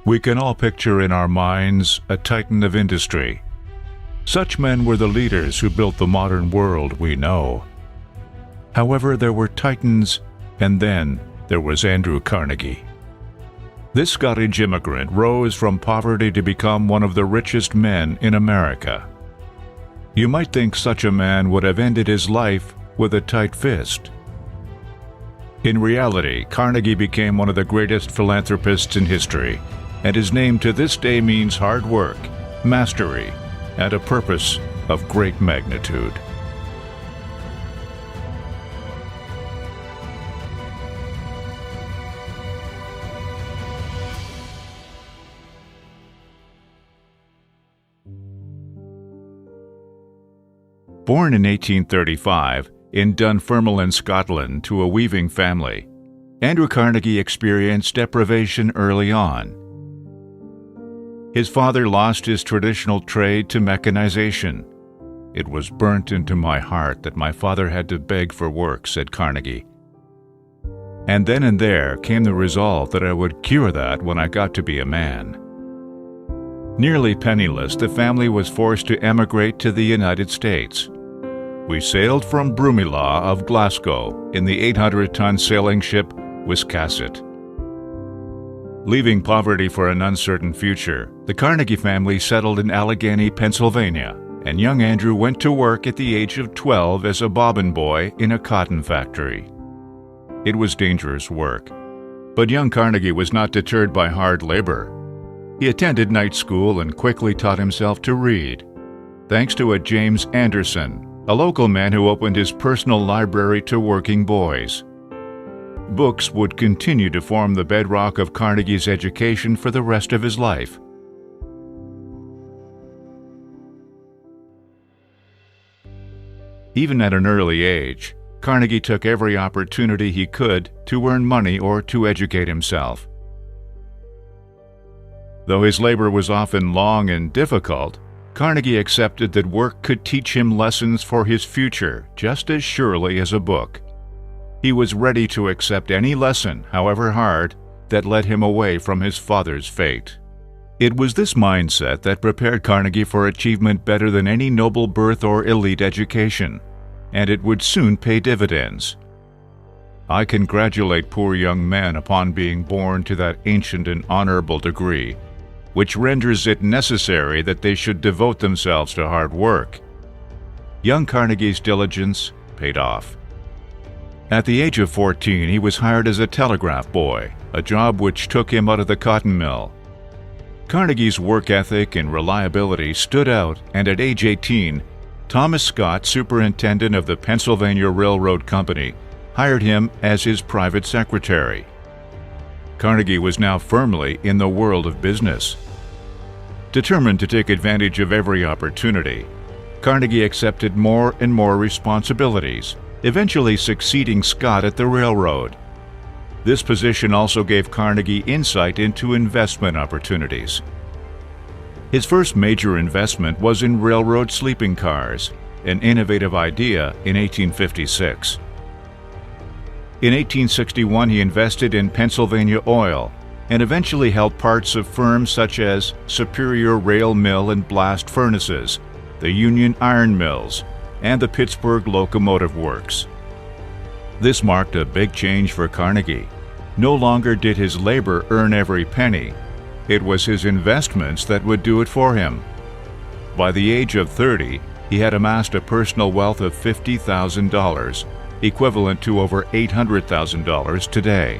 We can all picture in our minds a titan of industry. Such men were the leaders who built the modern world we know. However, there were titans, and then there was Andrew Carnegie. This Scottish immigrant rose from poverty to become one of the richest men in America. You might think such a man would have ended his life with a tight fist. In reality, Carnegie became one of the greatest philanthropists in history, and his name to this day means hard work, mastery, and a purpose of great magnitude. Born in 1835 in Dunfermline, Scotland, to a weaving family, Andrew Carnegie experienced deprivation early on. His father lost his traditional trade to mechanization. "It was burnt into my heart that my father had to beg for work," said Carnegie. "And then and there came the resolve that I would cure that when I got to be a man." Nearly penniless, the family was forced to emigrate to the United States. We sailed from Broomielaw of Glasgow in the 800-ton sailing ship Wiscasset. Leaving poverty for an uncertain future, the Carnegie family settled in Allegheny, Pennsylvania, and young Andrew went to work at the age of 12 as a bobbin boy in a cotton factory. It was dangerous work, but young Carnegie was not deterred by hard labor. He attended night school and quickly taught himself to read, thanks to a James Anderson, a local man who opened his personal library to working boys. Books would continue to form the bedrock of Carnegie's education for the rest of his life. Even at an early age, Carnegie took every opportunity he could to earn money or to educate himself. Though his labor was often long and difficult, Carnegie accepted that work could teach him lessons for his future just as surely as a book. He was ready to accept any lesson, however hard, that led him away from his father's fate. It was this mindset that prepared Carnegie for achievement better than any noble birth or elite education, and it would soon pay dividends. I congratulate poor young men upon being born to that ancient and honorable degree, which renders it necessary that they should devote themselves to hard work. Young Carnegie's diligence paid off. At the age of 14, he was hired as a telegraph boy, a job which took him out of the cotton mill. Carnegie's work ethic and reliability stood out, and at age 18, Thomas Scott, superintendent of the Pennsylvania Railroad Company, hired him as his private secretary. Carnegie was now firmly in the world of business. Determined to take advantage of every opportunity, Carnegie accepted more and more responsibilities, eventually succeeding Scott at the railroad. This position also gave Carnegie insight into investment opportunities. His first major investment was in railroad sleeping cars, an innovative idea in 1856. In 1861, he invested in Pennsylvania Oil and eventually held parts of firms such as Superior Rail Mill and Blast Furnaces, the Union Iron Mills, and the Pittsburgh Locomotive Works. This marked a big change for Carnegie. No longer did his labor earn every penny. It was his investments that would do it for him. By the age of 30, he had amassed a personal wealth of $50,000, equivalent to over $800,000 today.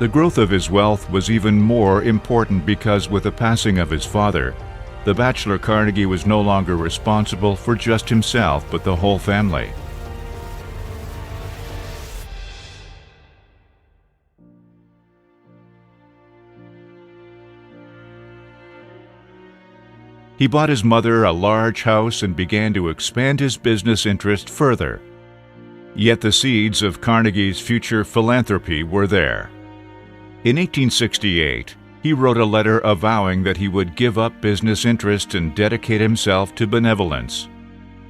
The growth of his wealth was even more important because with the passing of his father, the bachelor Carnegie was no longer responsible for just himself but the whole family. He bought his mother a large house and began to expand his business interest further. Yet the seeds of Carnegie's future philanthropy were there. In 1868, he wrote a letter avowing that he would give up business interest and dedicate himself to benevolence.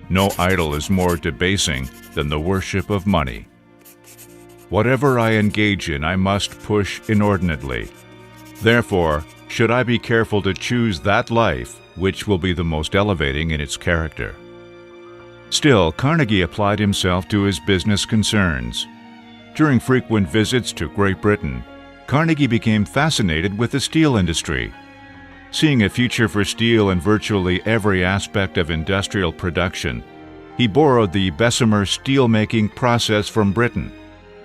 No idol is more debasing than the worship of money. Whatever I engage in, I must push inordinately. Therefore, should I be careful to choose that life which will be the most elevating in its character? Still, Carnegie applied himself to his business concerns. During frequent visits to Great Britain, Carnegie became fascinated with the steel industry. Seeing a future for steel in virtually every aspect of industrial production, he borrowed the Bessemer steel-making process from Britain,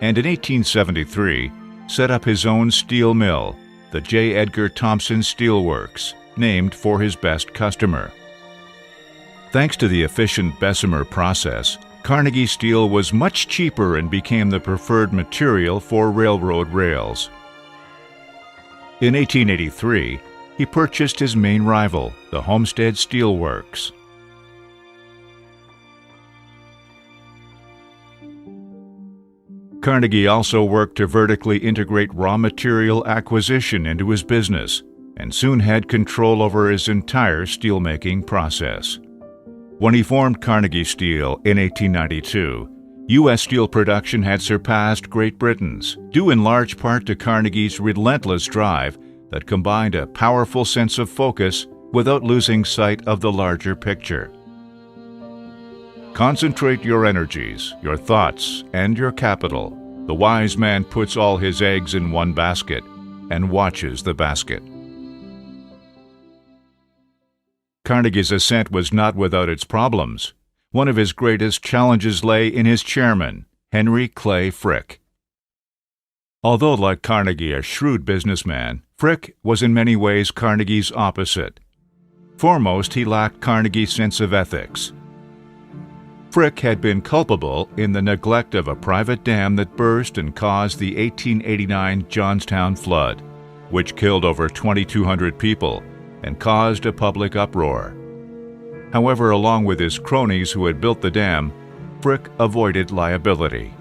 and in 1873 set up his own steel mill, the J. Edgar Thompson Steel Works, named for his best customer. Thanks to the efficient Bessemer process, Carnegie steel was much cheaper and became the preferred material for railroad rails. In 1883, he purchased his main rival, the Homestead Steel Works. Carnegie also worked to vertically integrate raw material acquisition into his business, and soon had control over his entire steelmaking process. When he formed Carnegie Steel in 1892, U.S. steel production had surpassed Great Britain's, due in large part to Carnegie's relentless drive that combined a powerful sense of focus without losing sight of the larger picture. Concentrate your energies, your thoughts, and your capital. The wise man puts all his eggs in one basket and watches the basket. Carnegie's ascent was not without its problems. One of his greatest challenges lay in his chairman, Henry Clay Frick. Although, like Carnegie, a shrewd businessman, Frick was in many ways Carnegie's opposite. Foremost, he lacked Carnegie's sense of ethics. Frick had been culpable in the neglect of a private dam that burst and caused the 1889 Johnstown flood, which killed over 2,200 people and caused a public uproar. However, along with his cronies who had built the dam, Frick avoided liability.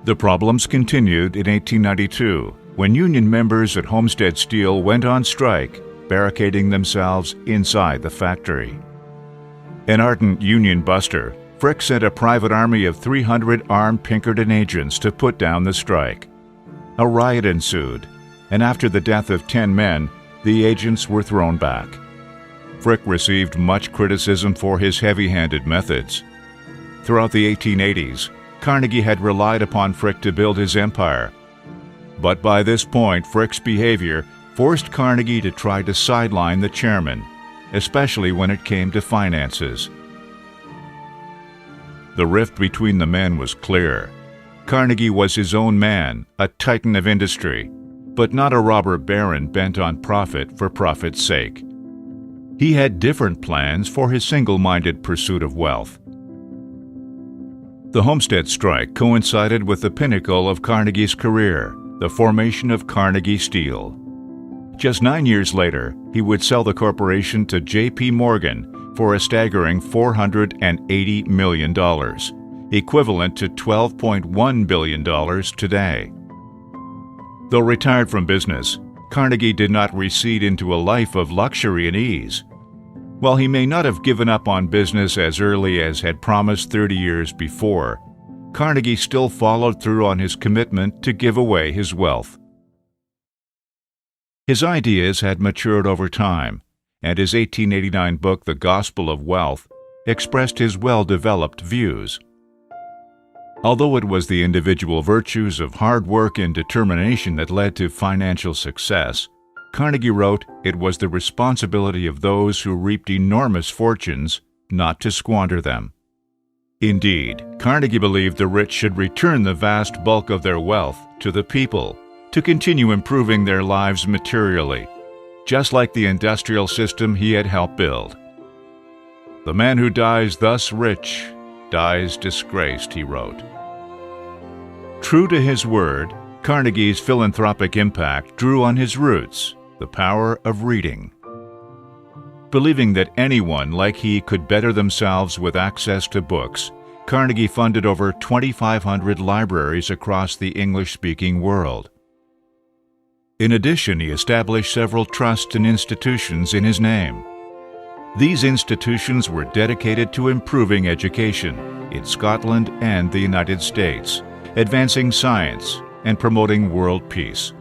The problems continued in 1892, when union members at Homestead Steel went on strike, barricading themselves inside the factory. An ardent union buster, Frick sent a private army of 300 armed Pinkerton agents to put down the strike. A riot ensued, and after the death of 10 men, the agents were thrown back. Frick received much criticism for his heavy-handed methods. Throughout the 1880s, Carnegie had relied upon Frick to build his empire. But by this point, Frick's behavior forced Carnegie to try to sideline the chairman, especially when it came to finances. The rift between the men was clear. Carnegie was his own man, a titan of industry, but not a robber baron bent on profit for profit's sake. He had different plans for his single-minded pursuit of wealth. The Homestead strike coincided with the pinnacle of Carnegie's career, the formation of Carnegie Steel. Just 9 years later, he would sell the corporation to J.P. Morgan for a staggering $480 million, equivalent to $12.1 billion today. Though retired from business, Carnegie did not recede into a life of luxury and ease. While he may not have given up on business as early as had promised 30 years before, Carnegie still followed through on his commitment to give away his wealth. His ideas had matured over time, and his 1889 book, The Gospel of Wealth, expressed his well-developed views. Although it was the individual virtues of hard work and determination that led to financial success, Carnegie wrote it was the responsibility of those who reaped enormous fortunes not to squander them. Indeed, Carnegie believed the rich should return the vast bulk of their wealth to the people to continue improving their lives materially, just like the industrial system he had helped build. "The man who dies thus rich dies disgraced," he wrote. True to his word, Carnegie's philanthropic impact drew on his roots, the power of reading. Believing that anyone like he could better themselves with access to books, Carnegie funded over 2,500 libraries across the English-speaking world. In addition, he established several trusts and institutions in his name. These institutions were dedicated to improving education in Scotland and the United States, advancing science, and promoting world peace.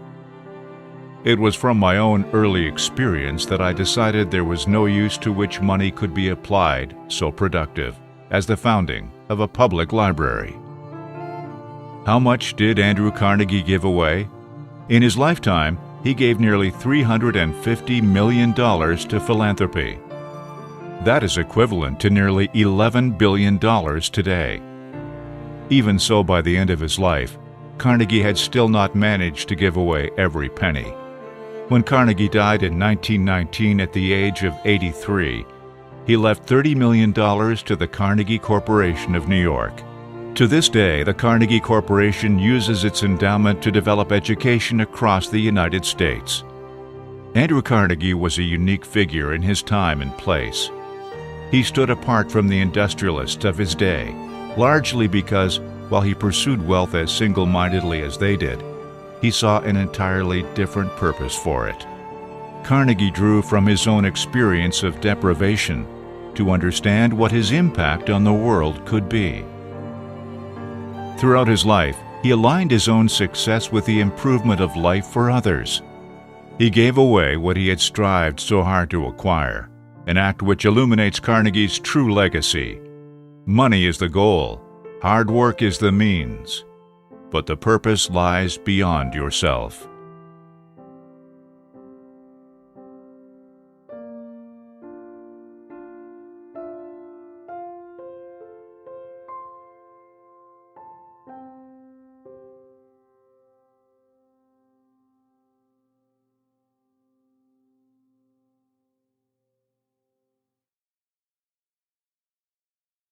It was from my own early experience that I decided there was no use to which money could be applied so productive as the founding of a public library. How much did Andrew Carnegie give away? In his lifetime, he gave nearly $350 million to philanthropy. That is equivalent to nearly $11 billion today. Even so, by the end of his life, Carnegie had still not managed to give away every penny. When Carnegie died in 1919 at the age of 83, he left $30 million to the Carnegie Corporation of New York. To this day, the Carnegie Corporation uses its endowment to develop education across the United States. Andrew Carnegie was a unique figure in his time and place. He stood apart from the industrialists of his day, largely because, while he pursued wealth as single-mindedly as they did, he saw an entirely different purpose for it. Carnegie drew from his own experience of deprivation to understand what his impact on the world could be. Throughout his life, he aligned his own success with the improvement of life for others. He gave away what he had strived so hard to acquire, an act which illuminates Carnegie's true legacy. Money is the goal, hard work is the means, but the purpose lies beyond yourself.